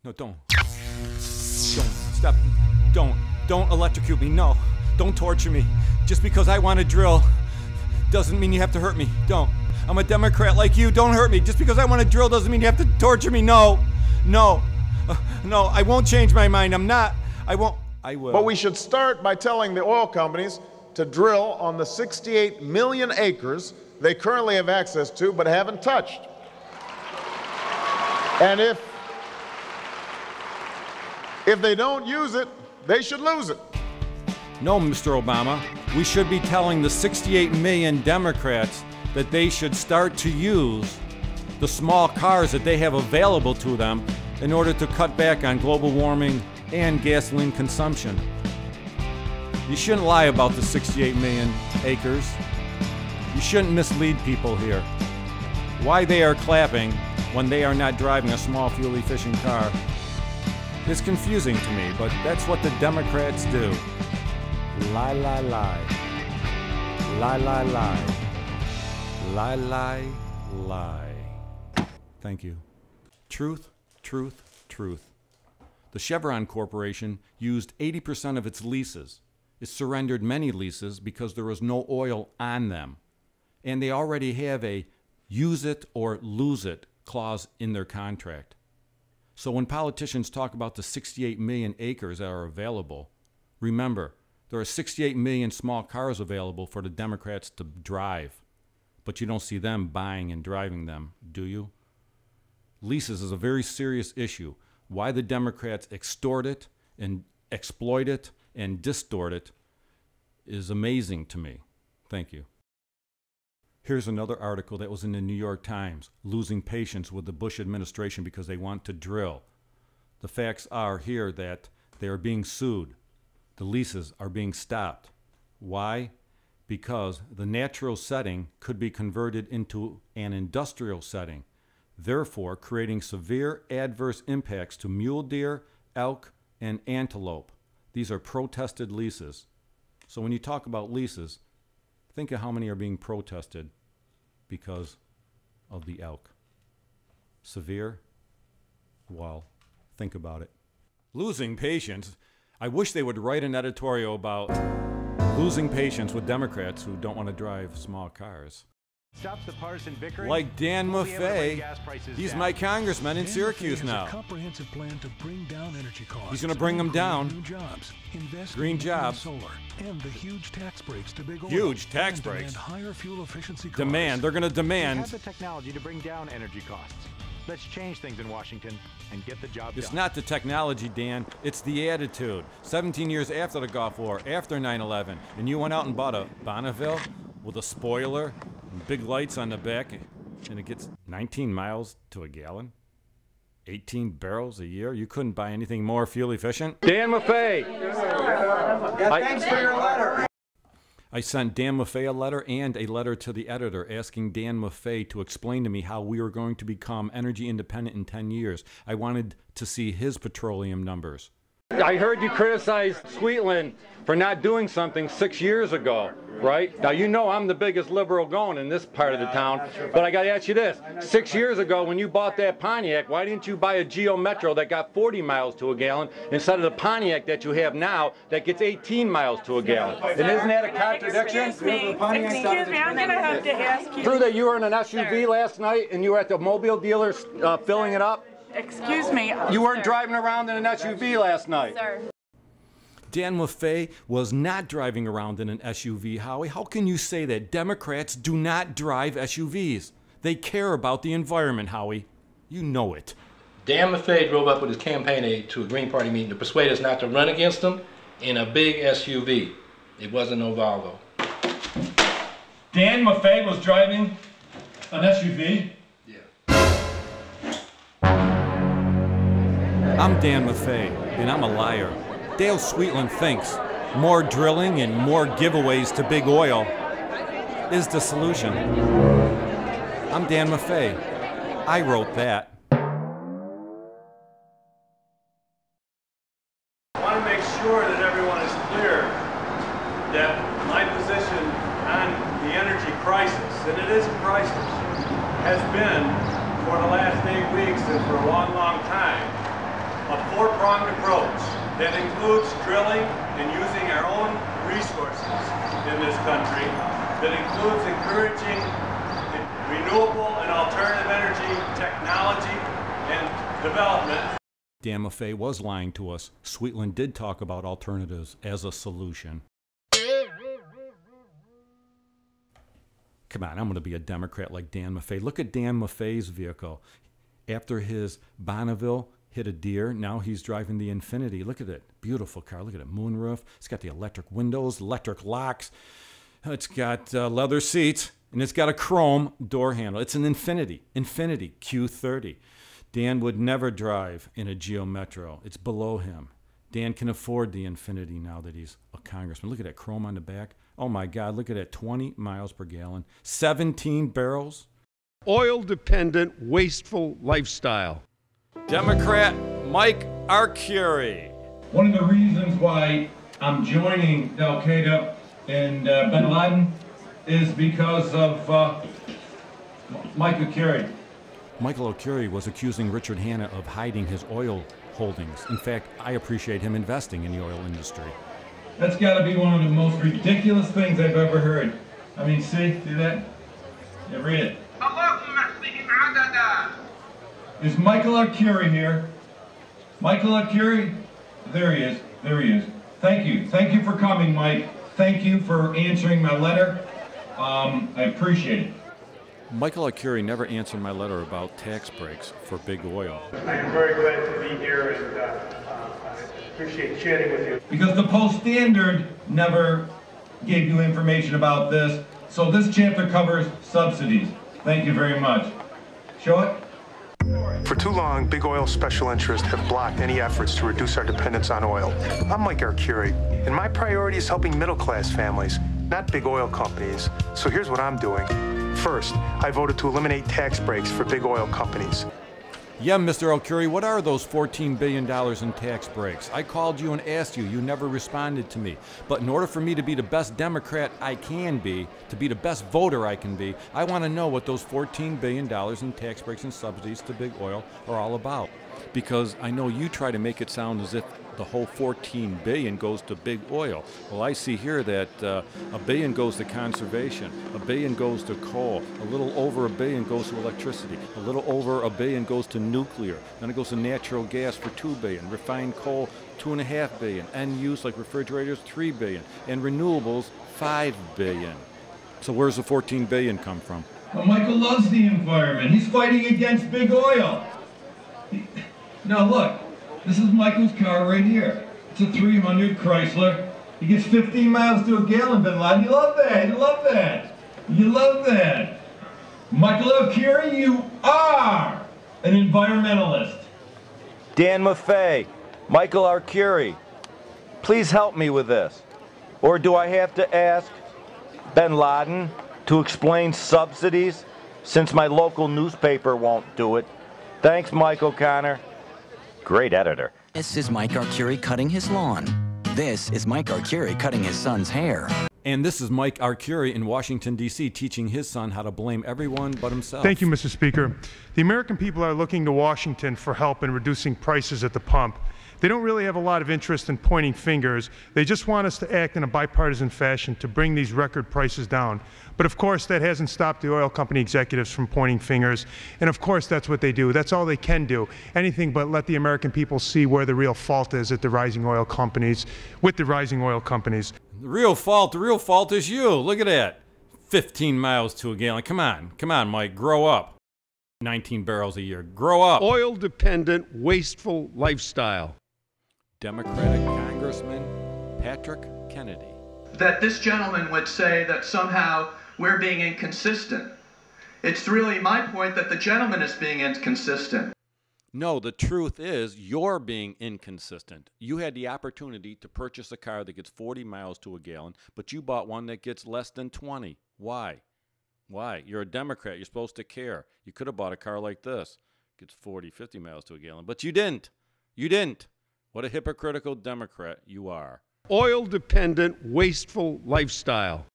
No, don't. Don't. Stop. Don't electrocute me. No. Don't torture me. Just because I want to drill doesn't mean you have to hurt me. Don't. I'm a Democrat like you. Don't hurt me. Just because I want to drill doesn't mean you have to torture me. No. No. No, I won't change my mind. I'm not. I won't. I will. But we should start by telling the oil companies to drill on the 68 million acres they currently have access to but haven't touched. And if they don't use it, they should lose it. No, Mr. Obama. We should be telling the 68 million Democrats that they should start to use the small cars that they have available to them in order to cut back on global warming and gasoline consumption. You shouldn't lie about the 68 million acres. You shouldn't mislead people here. Why they are clapping when they are not driving a small fuel-efficient car is confusing to me, but that's what the Democrats do. Lie, lie, lie. Lie, lie, lie. Lie, lie, lie. Thank you. Truth, truth, truth. The Chevron Corporation used 80% of its leases. It surrendered many leases because there was no oil on them. And they already have a use it or lose it clause in their contract. So when politicians talk about the 68 million acres that are available, remember, there are 68 million small cars available for the Democrats to drive. But you don't see them buying and driving them, do you? Leases is a very serious issue. Why the Democrats extort it and exploit it and distort it is amazing to me. Thank you. Here's another article that was in the New York Times, losing patience with the Bush administration because they want to drill. The facts are here that they are being sued. The leases are being stopped. Why? Because the natural setting could be converted into an industrial setting, therefore creating severe adverse impacts to mule deer, elk, and antelope. These are protested leases. So when you talk about leases, think of how many are being protested because of the elk. Severe? Well, think about it. Losing patience? I wish they would write an editorial about losing patience with Democrats who don't want to drive small cars. Stops the partisan bickering. Like Dan Maffei, he's my congressman in Syracuse now. Comprehensive plan to bring down energy costs. He's going to bring them down. New jobs, Green jobs. Solar, and the huge tax breaks to big oil. Huge tax breaks. Higher fuel efficiency cars. Demand. They're going to demand. We have the technology to bring down energy costs. Let's change things in Washington and get the job done. It's not the technology, Dan. It's the attitude. 17 years after the Gulf War, after 9/11, and you went out and bought a Bonneville with a spoiler and big lights on the back, and it gets 19 miles to a gallon, 18 barrels a year. You couldn't buy anything more fuel efficient. Dan Maffei. Thanks for your letter. I sent Dan Maffei a letter and a letter to the editor asking Dan Maffei to explain to me how we were going to become energy independent in 10 years. I wanted to see his petroleum numbers. I heard you criticize Sweetland for not doing something 6 years ago, right? Now, you know I'm the biggest liberal going in this part of the town, but I got to ask you this. 6 years ago, when you bought that Pontiac, why didn't you buy a Geo Metro that got 40 miles to a gallon instead of the Pontiac that you have now that gets 18 miles to a gallon? And isn't that a contradiction? Excuse me, I'm going to have to ask you. True that you were in an SUV last night and you were at the Mobile dealer filling it up? Excuse me. You weren't driving around in an SUV last night. Sir. Dan Maffei was not driving around in an SUV, Howie. How can you say that? Democrats do not drive SUVs. They care about the environment, Howie. You know it. Dan Maffei drove up with his campaign aide to a Green Party meeting to persuade us not to run against him in a big SUV. It wasn't no Volvo. Dan Maffei was driving an SUV? I'm Dan Maffei, and I'm a liar. Dale Sweetland thinks more drilling and more giveaways to big oil is the solution. I'm Dan Maffei. I wrote that. I want to make sure that everyone is clear that my position on the energy crisis, and it is a crisis, has been for the last 8 weeks and for a long, long time, that includes drilling and using our own resources in this country, that includes encouraging renewable and alternative energy technology and development. Dan Maffei was lying to us. Sweetland did talk about alternatives as a solution. Come on, I'm going to be a Democrat like Dan Maffei. Look at Dan Maffei's vehicle. After his Bonneville hit a deer, now he's driving the Infiniti. Look at it. Beautiful car. Look at it. Moonroof. It's got the electric windows, electric locks. It's got leather seats, and it's got a chrome door handle. It's an Infiniti Q30. Dan would never drive in a Geo Metro. It's below him. Dan can afford the Infiniti now that he's a congressman. Look at that chrome on the back. Oh my God, look at that, 20 miles per gallon, 17 barrels. Oil-dependent, wasteful lifestyle. Democrat Mike Arcuri. One of the reasons why I'm joining Al-Qaeda and bin Laden is because of Mike Arcuri. Michael Arcuri was accusing Richard Hanna of hiding his oil holdings. In fact, I appreciate him investing in the oil industry. That's got to be one of the most ridiculous things I've ever heard. I mean, see that? Yeah, read it. Is Michael Arcuri here? Michael Arcuri? There he is. There he is. Thank you. Thank you for coming, Mike. Thank you for answering my letter. I appreciate it. Michael Arcuri never answered my letter about tax breaks for big oil. I am very glad to be here, and I appreciate chatting with you. Because the Post-Standard never gave you information about this, so this chapter covers subsidies. Thank you very much. Show it. For too long, big oil special interests have blocked any efforts to reduce our dependence on oil. I'm Mike Arcuri, and my priority is helping middle-class families, not big oil companies. So here's what I'm doing. First, I voted to eliminate tax breaks for big oil companies. Yeah, Mr. Arcuri, what are those $14 billion in tax breaks? I called you and asked you. You never responded to me. But in order for me to be the best Democrat I can be, to be the best voter I can be, I want to know what those $14 billion in tax breaks and subsidies to big oil are all about. Because I know you try to make it sound as if the whole $14 billion goes to big oil. Well, I see here that $1 billion goes to conservation, $1 billion goes to coal, a little over $1 billion goes to electricity, a little over $1 billion goes to nuclear, then it goes to natural gas for $2 billion, refined coal $2.5 billion, end use like refrigerators $3 billion, and renewables $5 billion. So where's the $14 billion come from? Well, Michael loves the environment. He's fighting against big oil. Now look, this is Michael's car right here. It's a 300 Chrysler. He gets 15 miles to a gallon, bin Laden. You love that. You love that. You love that. Michael Arcuri, you are an environmentalist. Dan Maffei, Michael Arcuri, please help me with this. Or do I have to ask bin Laden to explain subsidies since my local newspaper won't do it? Thanks, Mike O'Connor. Great editor. This is Mike Arcuri cutting his lawn. This is Mike Arcuri cutting his son's hair. And this is Mike Arcuri in Washington, D.C., teaching his son how to blame everyone but himself. Thank you, Mr. Speaker. The American people are looking to Washington for help in reducing prices at the pump. They don't really have a lot of interest in pointing fingers. They just want us to act in a bipartisan fashion to bring these record prices down. But of course, that hasn't stopped the oil company executives from pointing fingers. And of course, that's what they do. That's all they can do. Anything but let the American people see where the real fault is at the rising oil companies, with the rising oil companies. The real fault is you. Look at that. 15 miles to a gallon. Come on, Mike, grow up. 19 barrels a year. Grow up. Oil-dependent, wasteful lifestyle. Democratic Congressman Patrick Kennedy. That this gentleman would say that somehow we're being inconsistent. It's really my point that the gentleman is being inconsistent. No, the truth is you're being inconsistent. You had the opportunity to purchase a car that gets 40 miles to a gallon, but you bought one that gets less than 20. Why? Why? You're a Democrat. You're supposed to care. You could have bought a car like this. Gets 40, 50 miles to a gallon, but you didn't. You didn't. What a hypocritical Democrat you are. Oil-dependent, wasteful lifestyle.